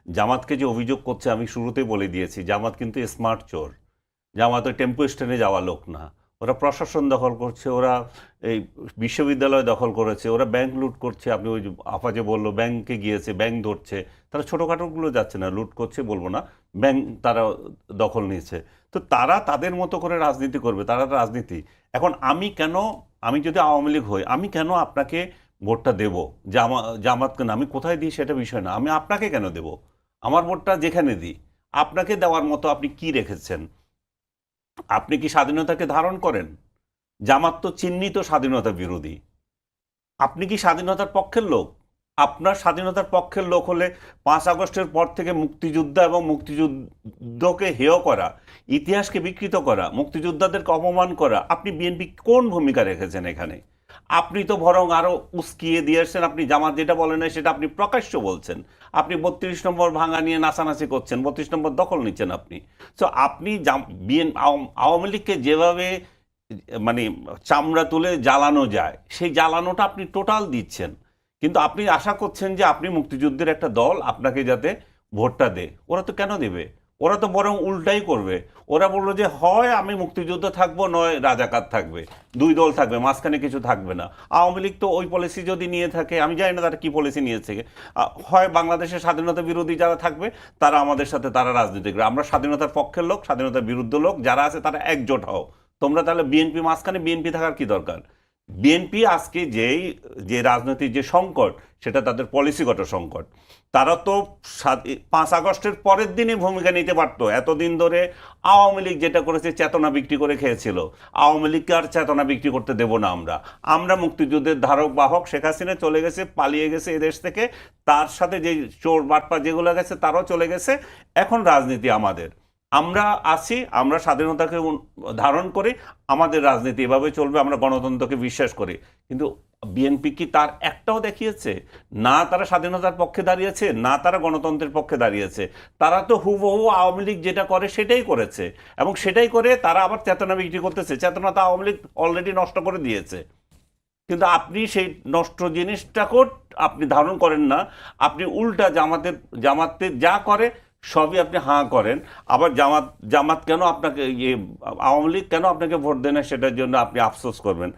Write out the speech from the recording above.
জামাতকে যে অভিযোগ করছে আমি শুরুতেই বলে দিয়েছি, জামাত কিন্তু স্মার্ট চোর। জামাত ওই টেম্পো স্ট্যান্ডে যাওয়া লোক না। ওরা প্রশাসন দখল করছে, ওরা এই বিশ্ববিদ্যালয় দখল করেছে, ওরা ব্যাংক লুট করছে। আপনি ওই যে আপা যে বললো ব্যাংকে গিয়েছে, ব্যাংক ধরছে। তারা ছোটোখাটোগুলো যাচ্ছে না, লুট করছে বলবো না, ব্যাংক তারা দখল নিয়েছে। তো তারা তাদের মতো করে রাজনীতি করবে, তারা রাজনীতি। এখন আমি যদি আওয়ামী লীগ হই, আমি কেন আপনাকে ভোটটা দেব? জামাত কেন, আমি কোথায় দিই সেটা বিষয় না, আমি আপনাকে কেন দেব? আমার ভোটটা যেখানে দিই, আপনাকে দেওয়ার মতো আপনি কি রেখেছেন? আপনি কি স্বাধীনতাকে ধারণ করেন? জামাত তো চিহ্নিত স্বাধীনতা বিরোধী। আপনি কি স্বাধীনতার পক্ষের লোক? আপনার স্বাধীনতার পক্ষের লোক হলে 5 আগস্টের পর থেকে মুক্তিযোদ্ধা এবং মুক্তিযুদ্ধকে হেয় করা, ইতিহাসকে বিকৃত করা, মুক্তিযোদ্ধাদেরকে অপমান করা, আপনি বিএনপি কোন ভূমিকা রেখেছেন এখানে? আপনি তো বরং আরো উস্কিয়ে দিয়েছেন। আপনি জামাত যেটা বলেন না সেটা আপনি প্রকাশ্য বলছেন। আপনি 32 নম্বর ভাঙা নিয়ে নাচানাচি করছেন, 32 নম্বর দখল নিচ্ছেন আপনি। তো আপনি আওয়ামী লীগকে যেভাবে মানে চামড়া তুলে জ্বালানো যায়, সেই জ্বালানোটা আপনি টোটাল দিচ্ছেন। কিন্তু আপনি আশা করছেন যে আপনি মুক্তিযুদ্ধের একটা দল আপনাকে যাতে ভোটটা দে। ওরা তো কেন দেবে? ওরা তো বরং উল্টাই করবে। ওরা বললো যে হয় আমি মুক্তিযুদ্ধ থাকবো, নয় রাজাকার থাকবে, দুই দল থাকবে, মাঝখানে কিছু থাকবে না। আওয়ামী লীগ তো ওই পলিসি যদি নিয়ে থাকে, আমি জানি না তারা কি পলিসি নিয়েছে। হয় বাংলাদেশের স্বাধীনতা বিরোধী যারা থাকবে তারা আমাদের সাথে তারা রাজনীতি করবে। আমরা স্বাধীনতার পক্ষের লোক, স্বাধীনতার বিরুদ্ধে লোক যারা আছে তারা একজোট হও। তোমরা তাহলে বিএনপি মাঝখানে, বিএনপি থাকার কি দরকার? বিএনপি আজকে যে রাজনৈতিক যে সংকট, সেটা তাদের পলিসিগত সংকট। তারা তো 5 আগস্টের পরের দিনই ভূমিকা নিতে পারতো। এতদিন ধরে আওয়ামী লীগ যেটা করেছে, চেতনা বিক্রি করে খেয়েছিল। আওয়ামী লীগকে আর চেতনা বিক্রি করতে দেব না আমরা। আমরা মুক্তিযুদ্ধের ধারক বাহক। শেখ হাসিনা চলে গেছে, পালিয়ে গেছে এদেশ থেকে। তার সাথে যে চোর বাটপা যেগুলো গেছে তারাও চলে গেছে। এখন রাজনীতি আমাদের। আমরা আছি, আমরা স্বাধীনতাকে ধারণ করি, আমাদের রাজনীতি এভাবে চলবে, আমরা গণতন্ত্রকে বিশ্বাস করি। কিন্তু বিএনপি কি তার একটাও দেখিয়েছে? না তারা স্বাধীনতার পক্ষে দাঁড়িয়েছে, না তারা গণতন্ত্রের পক্ষে দাঁড়িয়েছে। তারা তো হুবহু আওয়ামী লীগ যেটা করে সেটাই করেছে, এবং সেটাই করে তারা আবার চেতনা বিক্রি করতেছে। চেতনা তো আওয়ামী লীগ অলরেডি নষ্ট করে দিয়েছে। কিন্তু আপনি সেই নষ্ট জিনিসটাকেও আপনি ধারণ করেন না। আপনি উল্টা জামাতের যা করে সবই আপনি হাঁ করেন। আবার জামাত কেন আপনাকে আওয়ামী লীগ কেন আপনাকে ভোট দেয় না সেটার জন্য আপনি আফসোস করবেন।